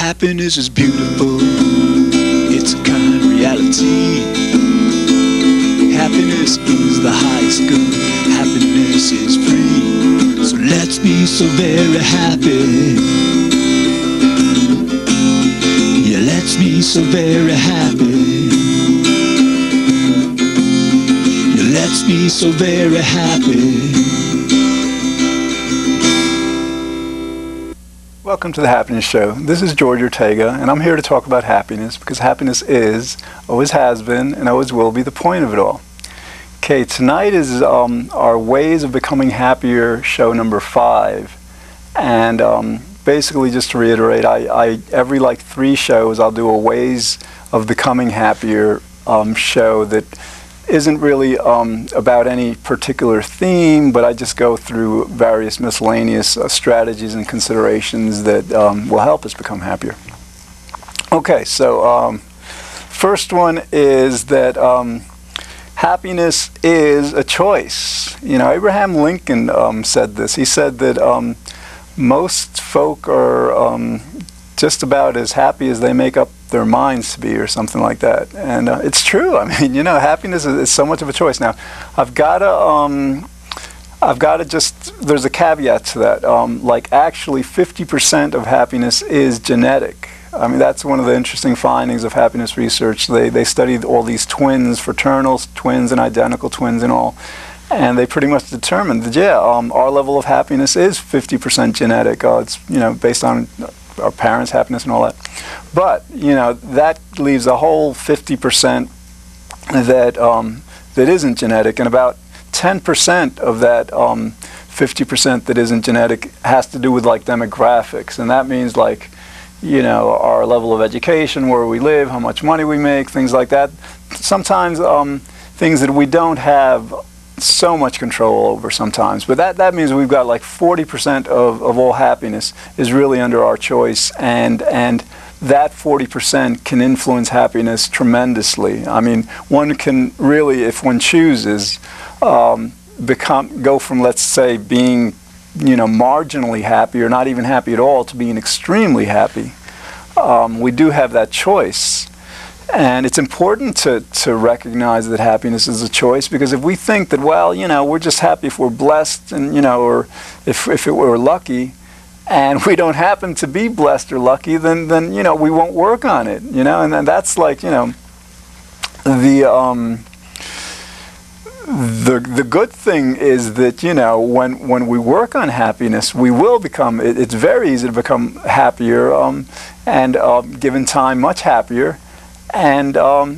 Happiness is beautiful, it's a kind reality. Happiness is the highest good, happiness is free. So let's be so very happy. Yeah, let's be so very happy. Yeah, let's be so very happy. Welcome to the Happiness Show. This is George Ortega, and I'm here to talk about happiness because happiness is, always has been, and always will be the point of it all. Okay, tonight is our Ways of Becoming Happier show number 5. And basically, just to reiterate, I every like 3 shows I'll do a Ways of Becoming Happier show that isn't really about any particular theme, but I just go through various miscellaneous strategies and considerations that will help us become happier. Okay, so first one is that happiness is a choice. You know, Abraham Lincoln said this. He said that most folk are just about as happy as they make up their minds to be, or something like that. And it's true. I mean, you know, happiness is so much of a choice. Now, I've got to just, there's a caveat to that. Like, actually, 50% of happiness is genetic. I mean, that's one of the interesting findings of happiness research. They studied all these twins, fraternal twins and identical twins and all, and they pretty much determined that, yeah, our level of happiness is 50% genetic. It's, you know, based on our parents' happiness and all that. But, you know, that leaves a whole 50% that that isn't genetic, and about 10% of that 50% that isn't genetic has to do with, like, demographics, and that means, like, you know, our level of education, where we live, how much money we make, things like that. Sometimes things that we don't have so much control over sometimes, but that means we've got like 40% of all happiness is really under our choice, and that 40% can influence happiness tremendously. I mean, one can really, if one chooses, go from, let's say, being, you know, marginally happy or not even happy at all to being extremely happy. We do have that choice. And it's important to recognize that happiness is a choice, because if we think that, well, you know, we're just happy if we're blessed, and, you know, or if we're lucky, and we don't happen to be blessed or lucky, then you know, we won't work on it, you know, and then that's like, you know, the good thing is that, you know, when we work on happiness, we will become, it's very easy to become happier, and given time, much happier. And,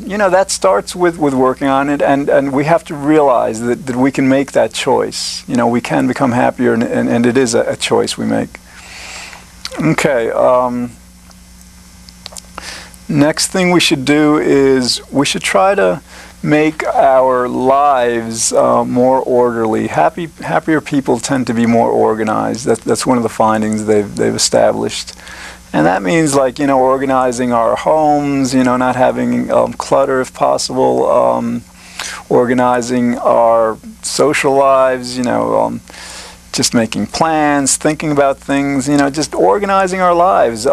you know, that starts with working on it, and we have to realize that we can make that choice. You know, we can become happier, and it is a choice we make. Okay, next thing we should do is we should try to make our lives more orderly. Happier people tend to be more organized. That's one of the findings they've established. And that means, like, you know, organizing our homes, you know, not having clutter if possible, organizing our social lives, you know, just making plans, thinking about things, you know, just organizing our lives, you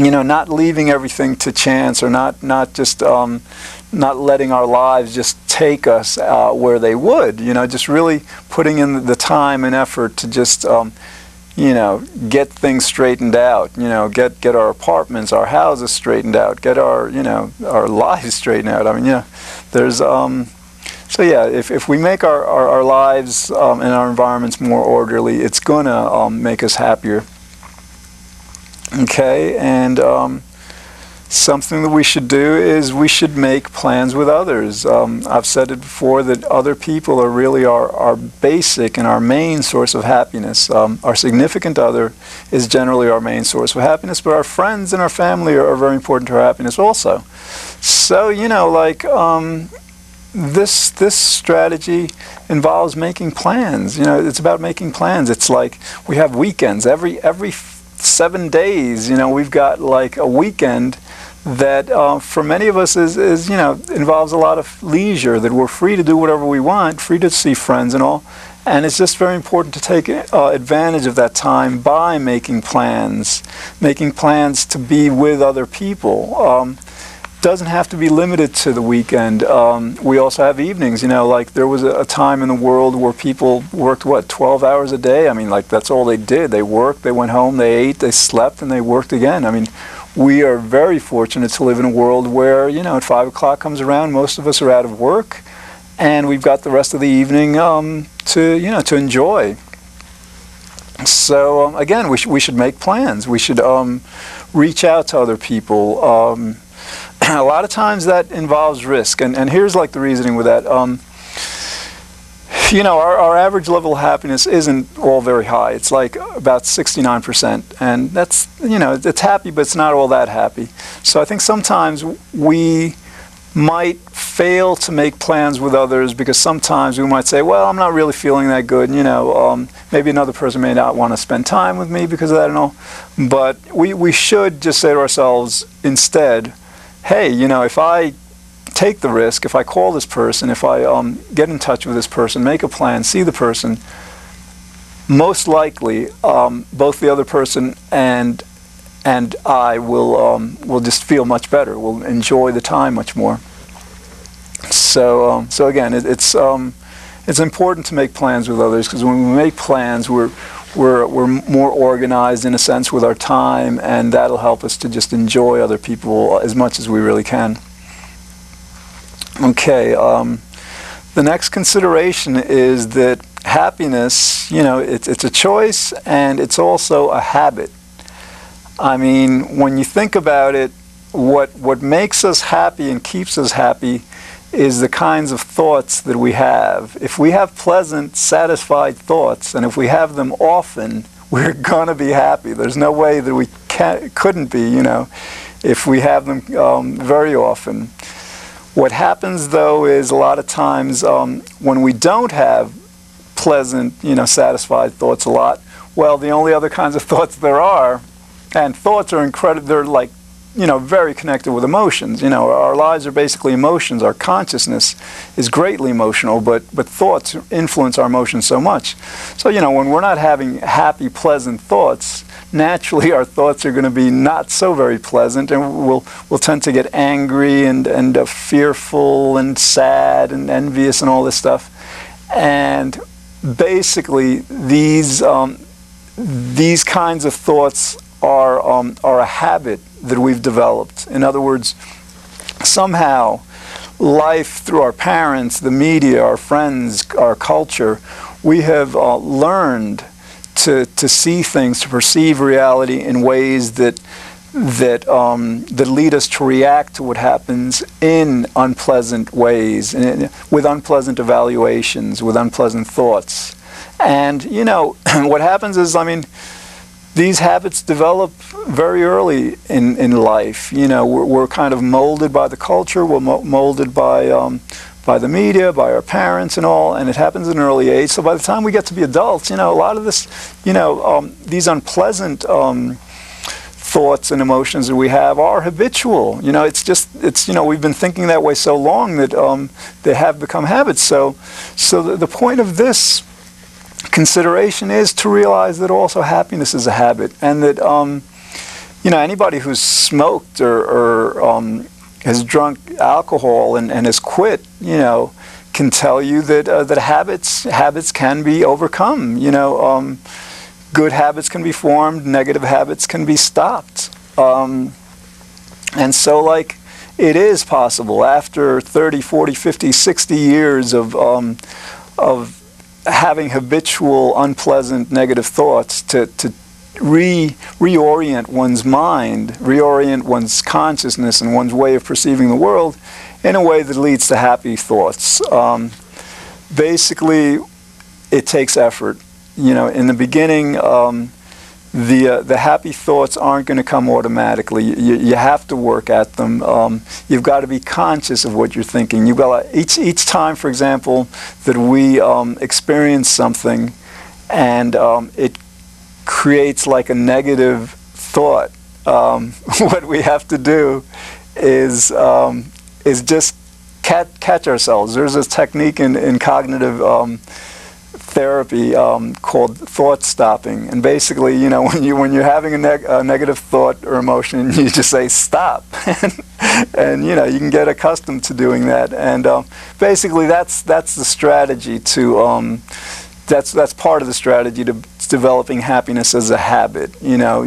know, not leaving everything to chance, or not just not letting our lives just take us where they would, you know, just really putting in the time and effort to just you know, get things straightened out, you know, get our apartments, our houses straightened out, get our, you know, our lives straightened out. I mean, yeah, there's, so yeah, if we make our lives and our environments more orderly, it's going to make us happier. Okay, and something that we should do is we should make plans with others. I've said it before that other people are really our basic and our main source of happiness. Our significant other is generally our main source of happiness, but our friends and our family are very important to our happiness also. So, you know, like, this strategy involves making plans. You know, it's about making plans. It's like we have weekends. Every 7 days, you know, we've got like a weekend that for many of us is, you know, involves a lot of leisure, that we're free to do whatever we want, free to see friends and all, And it's just very important to take advantage of that time by making plans to be with other people. Doesn't have to be limited to the weekend. We also have evenings, like there was a time in the world where people worked, 12 hours a day? I mean, like that's all they did. They worked, they went home, they ate, they slept, and they worked again. I mean, we are very fortunate to live in a world where, at 5 o'clock comes around, most of us are out of work, and we've got the rest of the evening to enjoy. So again, we should make plans. We should reach out to other people. A lot of times that involves risk, and here's like the reasoning with that. Our average level of happiness isn't all very high. It's like about 69%, and that's, it's happy, but it's not all that happy. So I think sometimes we might fail to make plans with others because sometimes we might say, well, I'm not really feeling that good, maybe another person may not want to spend time with me because of that and all. But we should just say to ourselves instead, hey, if I take the risk, if I call this person, if I get in touch with this person, make a plan, see the person, most likely both the other person and I will just feel much better. We'll enjoy the time much more. So again, it's important to make plans with others, because when we make plans, we're more organized in a sense with our time, and that'll help us to just enjoy other people as much as we really can. Okay, the next consideration is that happiness, it's a choice and it's also a habit. I mean, when you think about it, what makes us happy and keeps us happy is the kinds of thoughts that we have. If we have pleasant, satisfied thoughts, and if we have them often, we're going to be happy. There's no way that we couldn't be, if we have them very often. What happens, though, is a lot of times when we don't have pleasant, satisfied thoughts a lot, well, the only other kinds of thoughts there are, and thoughts are incredible, they're like, very connected with emotions. Our lives are basically emotions. Our consciousness is greatly emotional, but thoughts influence our emotions so much. So, when we're not having happy, pleasant thoughts, naturally our thoughts are going to be not so very pleasant, and we'll tend to get angry and fearful and sad and envious and all this stuff. And basically, these kinds of thoughts are a habit that we've developed. In other words, somehow life through our parents, the media, our friends, our culture, we have learned to see things, to perceive reality in ways that lead us to react to what happens in unpleasant ways, with unpleasant evaluations, with unpleasant thoughts. And what happens is, these habits develop very early in life. We're kind of molded by the culture. We're molded by the media, by our parents and all, and it happens at an early age. So by the time we get to be adults, a lot of this, these unpleasant thoughts and emotions that we have are habitual. We've been thinking that way so long that they have become habits. So the point of this consideration is to realize that also happiness is a habit, and that anybody who's smoked or has drunk alcohol and has quit, can tell you that habits can be overcome. Good habits can be formed, negative habits can be stopped, and so it is possible after 30, 40, 50, 60 years of having habitual, unpleasant, negative thoughts to reorient one's mind, reorient one's consciousness and one's way of perceiving the world in a way that leads to happy thoughts. Basically, it takes effort. In the beginning, the happy thoughts aren't going to come automatically. You have to work at them. You've got to be conscious of what you're thinking. You've got each time, for example, that we experience something, and it creates like a negative thought. What we have to do is just catch ourselves. There's this technique in cognitive therapy called thought stopping, and basically, you know, when you're having a negative thought or emotion, you just say stop, and you know, you can get accustomed to doing that, and basically that's the strategy to that's part of the strategy to developing happiness as a habit. You know,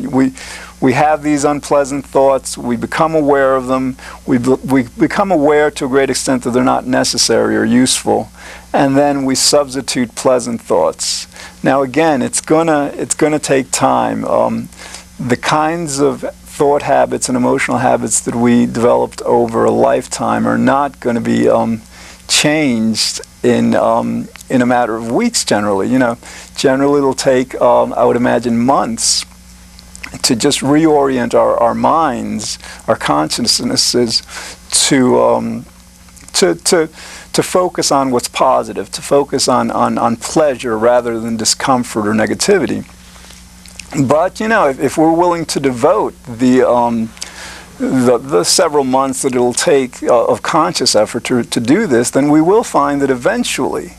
we have these unpleasant thoughts, we become aware of them, we become aware to a great extent that they're not necessary or useful, and then we substitute pleasant thoughts. Now again, it's gonna take time. The kinds of thought habits and emotional habits that we developed over a lifetime are not going to be changed in a matter of weeks generally. You know, generally it'll take, I would imagine, months to just reorient our minds, our consciousnesses to focus on what's positive, to focus on pleasure rather than discomfort or negativity. But you know, if we're willing to devote the several months that it'll take of conscious effort to do this, then we will find that eventually,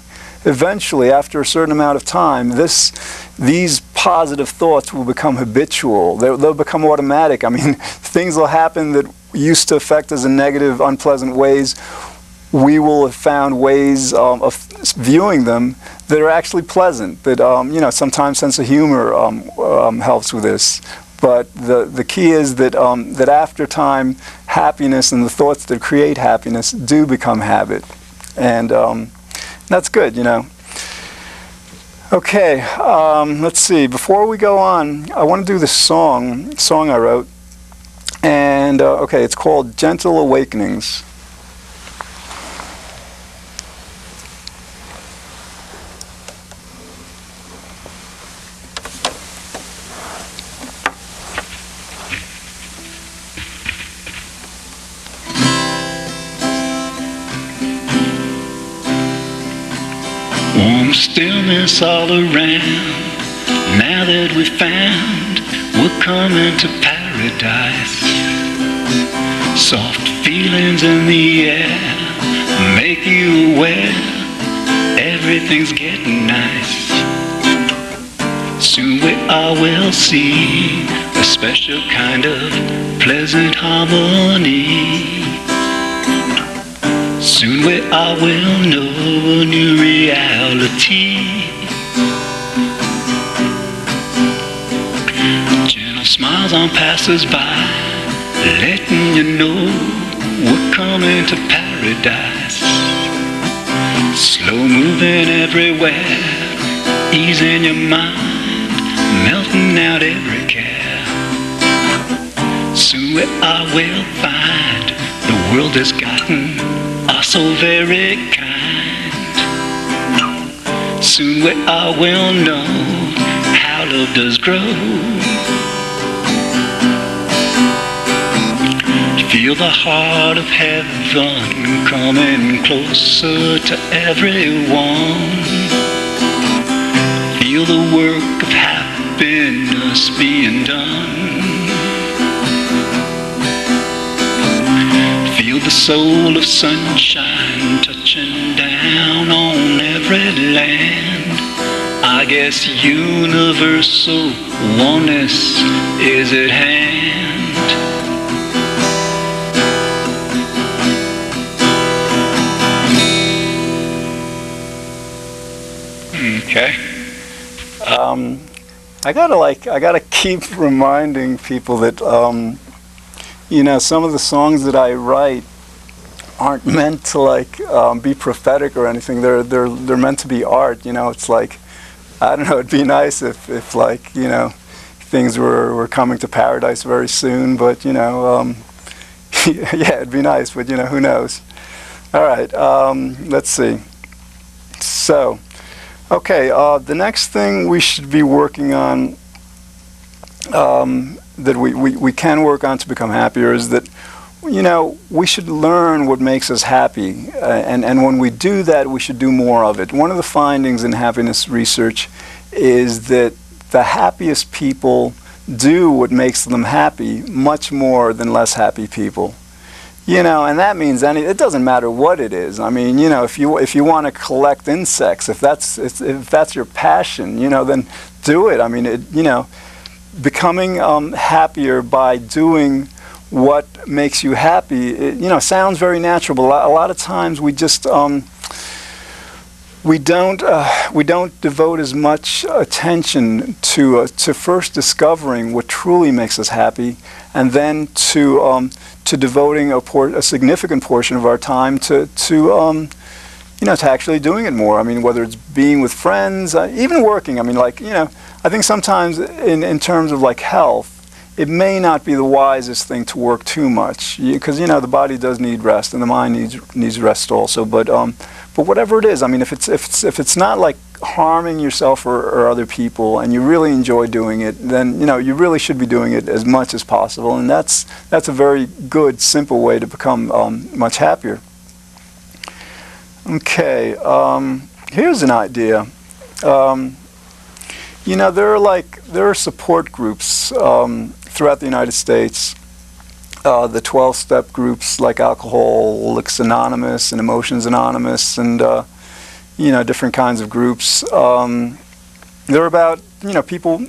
after a certain amount of time, these positive thoughts will become habitual. They'll become automatic. I mean, things will happen that used to affect us in negative, unpleasant ways. We will have found ways of viewing them that are actually pleasant. That you know, sometimes sense of humor helps with this. But the key is that that after time, happiness and the thoughts that create happiness do become habit, and that's good, you know. Okay, let's see. Before we go on, I want to do this song I wrote, and okay, it's called "Gentle Awakenings." Warm stillness all around. Now that we found we're coming to paradise. Soft feelings in the air make you aware everything's getting nice. Soon we all will see a special kind of pleasant harmony. Soon we all will know a new reality. Gentle smiles on passers-by, letting you know we're coming to paradise. Slow moving everywhere, easing your mind, melting out every care. Soon we all will find the world has gotten so very kind. Soon we all will know how love does grow. Feel the heart of heaven coming closer to everyone. Feel the work of happiness being done. Feel the soul of sunshine touching down on every land. I guess universal oneness is at hand. Okay. I gotta keep reminding people that you know, some of the songs that I write aren't meant to be prophetic or anything. They're meant to be art. You know, it's like, I don't know. It'd be nice if like, you know, things were coming to paradise very soon. But you know, yeah, it'd be nice. But you know, who knows? All right. Let's see. So, okay. The next thing we should be working on. That we can work on to become happier is that, you know, we should learn what makes us happy, and when we do that, we should do more of it. One of the findings in happiness research is that the happiest people do what makes them happy much more than less happy people. You know, and that means it doesn't matter what it is. I mean, you know, if you want to collect insects, if that's your passion, you know, then do it. I mean, you know, becoming happier by doing what makes you happy, you know, sounds very natural, but a lot of times we just we don't devote as much attention to first discovering what truly makes us happy, and then to devoting a significant portion of our time to you know, to actually doing it more. I mean, whether it's being with friends, even working. I mean, like, you know, I think sometimes in terms of like health, it may not be the wisest thing to work too much, because you know, the body does need rest and the mind needs rest also. But whatever it is, I mean, if it's not like harming yourself or other people, and you really enjoy doing it, then you know, you really should be doing it as much as possible, and that's a very good, simple way to become much happier. Okay, here's an idea. You know, there are support groups throughout the United States. The 12-step groups like Alcoholics Anonymous and Emotions Anonymous, and you know, different kinds of groups. They're about, you know, people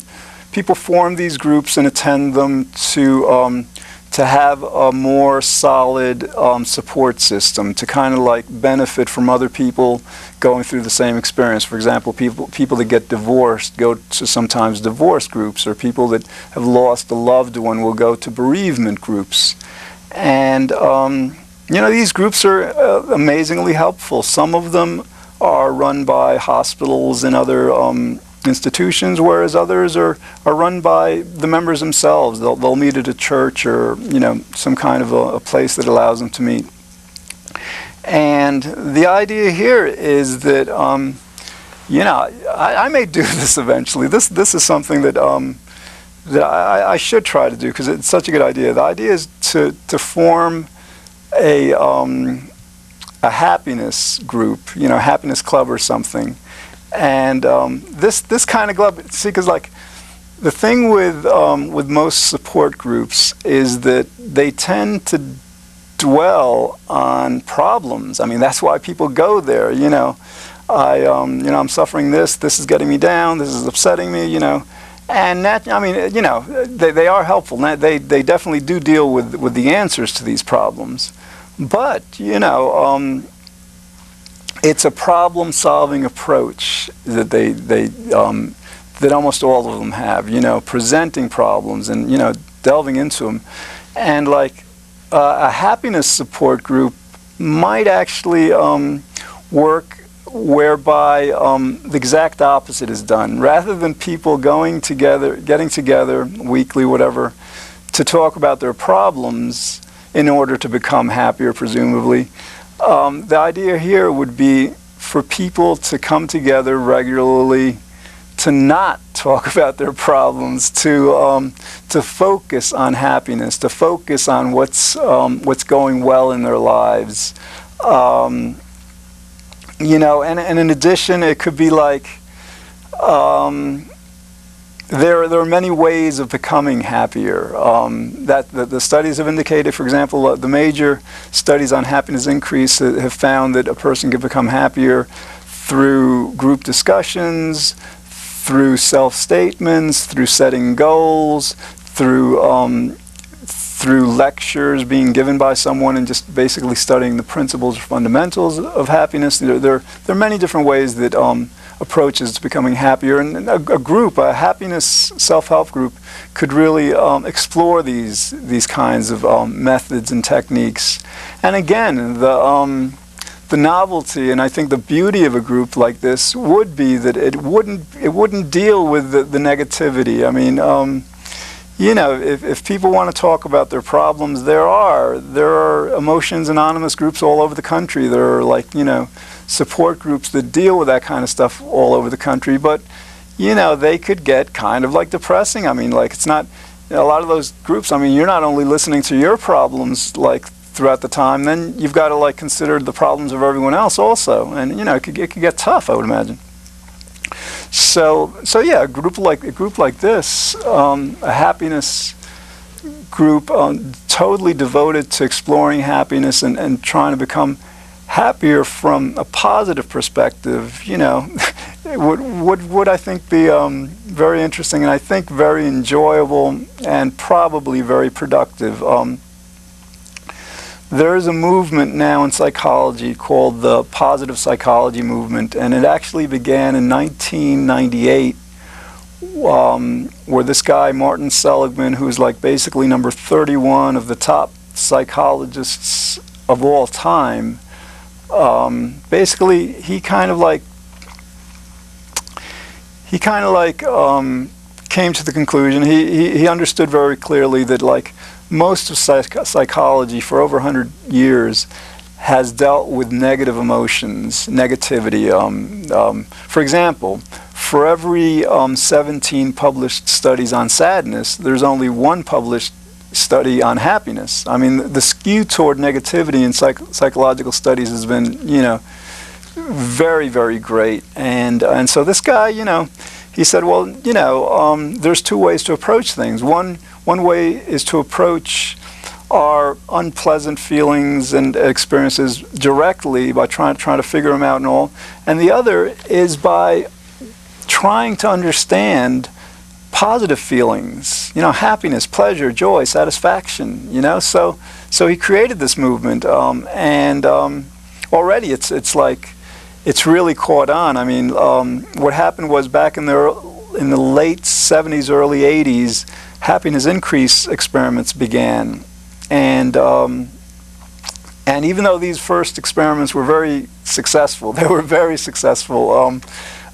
form these groups and attend them to have a more solid support system, to kind of like benefit from other people going through the same experience. For example, people that get divorced go to sometimes divorce groups, or people that have lost a loved one will go to bereavement groups. And you know, these groups are amazingly helpful. Some of them are run by hospitals and other institutions, whereas others are run by the members themselves. They'll meet at a church, or you know, some kind of a place that allows them to meet. And the idea here is that you know, I may do this eventually. This is something that that I should try to do, because it's such a good idea. The idea is to form a happiness group, you know, happiness club or something. And this kind of club, see, because like the thing with most support groups is that they tend to dwell on problems. I mean, that's why people go there. You know, you know, I'm suffering this. This is getting me down. This is upsetting me. You know, and that, I mean, you know, they are helpful. They definitely do deal with the answers to these problems. But you know, it's a problem-solving approach that that almost all of them have. You know, presenting problems and, you know, delving into them. And like a happiness support group might actually work whereby the exact opposite is done. Rather than people getting together weekly, whatever, to talk about their problems in order to become happier, presumably. The idea here would be for people to come together regularly, to not talk about their problems, to focus on happiness, to focus on what's going well in their lives. You know, and in addition, it could be like there are many ways of becoming happier. That the studies have indicated. For example, the major studies on happiness increase have found that a person can become happier through group discussions, through self-statements, through setting goals, through lectures being given by someone, and just basically studying the principles or fundamentals of happiness. There are many different ways that approaches to becoming happier, and a group, a happiness self-help group, could really explore these kinds of methods and techniques. And again, the novelty, and I think the beauty of a group like this would be that it wouldn't deal with the negativity. I mean, you know, if people want to talk about their problems, there are Emotions Anonymous groups all over the country. There are, like, you know, support groups that deal with that kind of stuff all over the country. But, you know, they could get kind of like depressing. I mean, like, it's not, you know, a lot of those groups, I mean, you're not only listening to your problems like throughout the time, then you've got to like consider the problems of everyone else also. And, you know, it could get tough, I would imagine. So yeah, a group like this, a happiness group totally devoted to exploring happiness and trying to become happier from a positive perspective, you know, would I think be very interesting, and I think very enjoyable and probably very productive. There is a movement now in psychology called the positive psychology movement, and it actually began in 1998, where this guy Martin Seligman, who's like basically number 31 of the top psychologists of all time, basically he kind of like came to the conclusion, he understood very clearly that like most of psychology for over 100 years has dealt with negative emotions, negativity. For example, for every 17 published studies on sadness, there's only one published study on happiness. I mean, the skew toward negativity in psychological studies has been, you know, very, very great. And so this guy, you know, he said, well, you know, there's two ways to approach things. One way is to approach our unpleasant feelings and experiences directly by trying to figure them out and all. And the other is by trying to understand positive feelings, you know, happiness, pleasure, joy, satisfaction, you know. So he created this movement, and already it's like it's really caught on. I mean, what happened was back in the late 70s, early 80s, happiness increase experiments began, and even though these first experiments were very successful, they were very successful.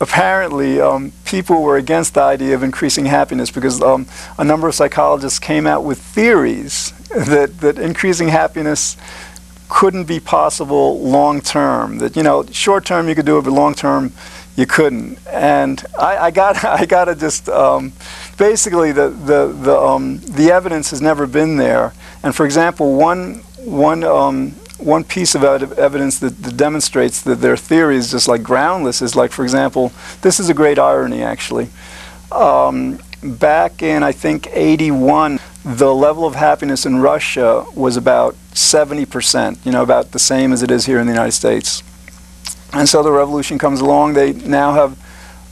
Apparently, people were against the idea of increasing happiness because a number of psychologists came out with theories that increasing happiness couldn't be possible long term. That, you know, short term you could do it, but long term you couldn't. And I gotta just basically the evidence has never been there. And for example, one piece of evidence that demonstrates that their theory is just like groundless is like, for example, this is a great irony actually. Back in, I think, 81, the level of happiness in Russia was about 70%, you know, about the same as it is here in the United States. And so the revolution comes along, they now have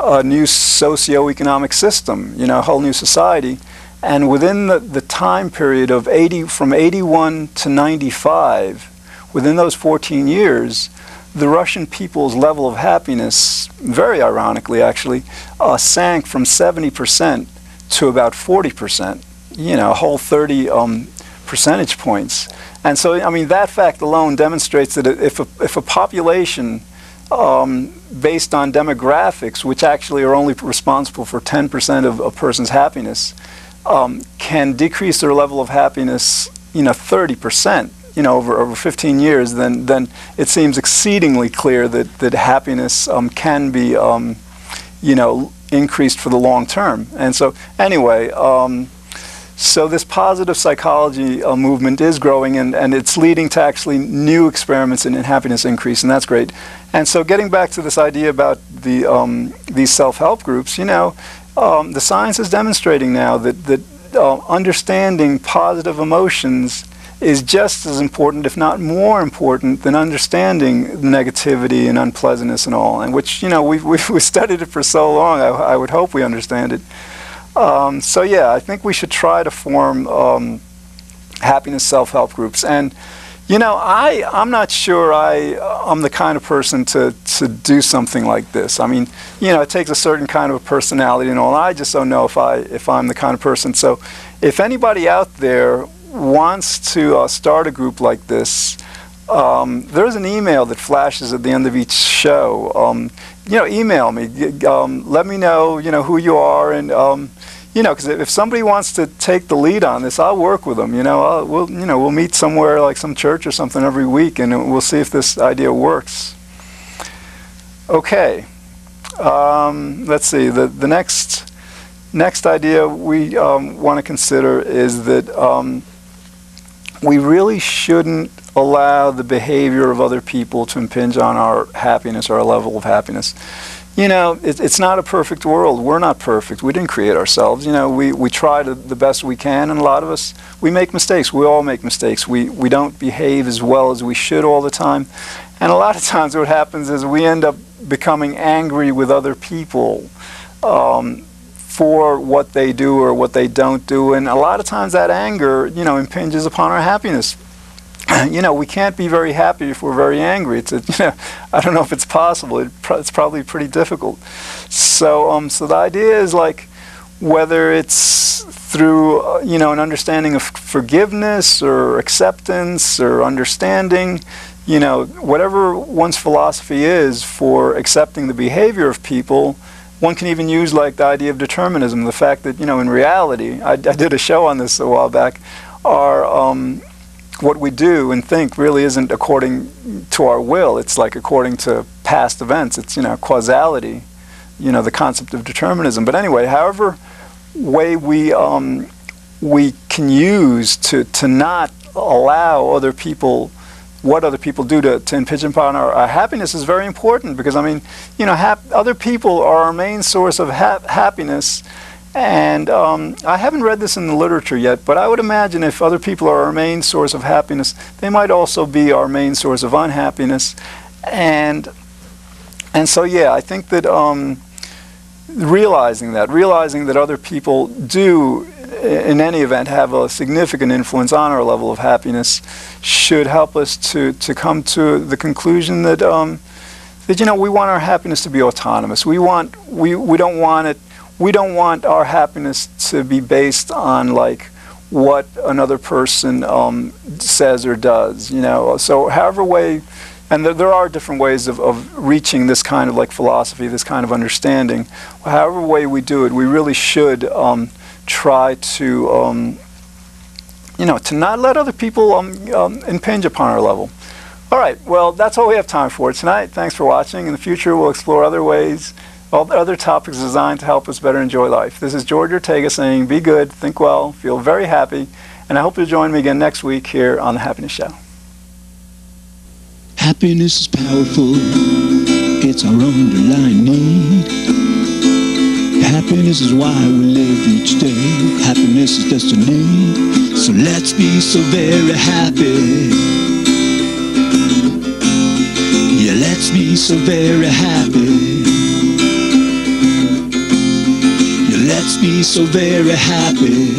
a new socio-economic system, you know, a whole new society. And within the time period of from 81 to 95, within those 14 years, the Russian people's level of happiness, very ironically actually, sank from 70% to about 40%, you know, a whole 30 percentage points. And so, I mean, that fact alone demonstrates that if a population based on demographics, which actually are only responsible for 10% of a person's happiness, can decrease their level of happiness, you know, 30%, you know, over 15 years, then it seems exceedingly clear that happiness can be, you know, increased for the long term. And so, anyway, so this positive psychology movement is growing, and it's leading to actually new experiments in happiness increase, and that's great. And so, getting back to this idea about these self-help groups, you know, the science is demonstrating now that understanding positive emotions is just as important, if not more important, than understanding negativity and unpleasantness and all, and which, you know, we've studied it for so long. I would hope we understand it. So yeah, I think we should try to form happiness self-help groups. And, you know, I'm not sure I'm the kind of person to do something like this. I mean, you know, it takes a certain kind of a personality and all. I just don't know if I'm the kind of person. So if anybody out there wants to start a group like this, there's an email that flashes at the end of each show. You know, email me. Let me know, you know, who you are, and you know, because if somebody wants to take the lead on this, I'll work with them. You know, we'll meet somewhere like some church or something every week, and we'll see if this idea works. Okay. Let's see. The next idea we want to consider is that we really shouldn't allow the behavior of other people to impinge on our happiness or our level of happiness. you know, it's not a perfect world. We're not perfect. We didn't create ourselves. You know, we try the best we can, and a lot of us, we make mistakes. We all make mistakes. We don't behave as well as we should all the time. And a lot of times what happens is we end up becoming angry with other people for what they do or what they don't do. And a lot of times that anger, you know, impinges upon our happiness. You know, we can't be very happy if we're very angry. It's you know, I don't know if it's possible. It's probably pretty difficult. So, so the idea is like, whether it's through you know, an understanding of forgiveness or acceptance or understanding, you know, whatever one's philosophy is for accepting the behavior of people. One can even use like the idea of determinism, the fact that, you know, in reality, I did a show on this a while back, what we do and think really isn't according to our will. It's like according to past events. It's, you know, causality, you know, the concept of determinism. But anyway, however way we can use to not allow other people, what other people do to impinge upon our happiness is very important, because, I mean, you know, other people are our main source of happiness. And I haven't read this in the literature yet, but I would imagine if other people are our main source of happiness, they might also be our main source of unhappiness. And so, yeah, I think that realizing that other people do, in any event, have a significant influence on our level of happiness should help us to come to the conclusion that, that, you know, we want our happiness to be autonomous. We don't want our happiness to be based on like what another person says or does, you know. So however way, and there are different ways of reaching this kind of like philosophy, this kind of understanding. However way we do it, we really should try to, you know, to not let other people impinge upon our level. All right, well, that's all we have time for tonight. Thanks for watching. In the future, we'll explore other ways, all the other topics designed to help us better enjoy life. This is George Ortega saying, be good, think well, feel very happy, and I hope you'll join me again next week here on The Happiness Show. Happiness is powerful. It's our underlying need. Happiness is why we live each day. Happiness is destiny. So let's be so very happy. Yeah, let's be so very happy. Let's be so very happy.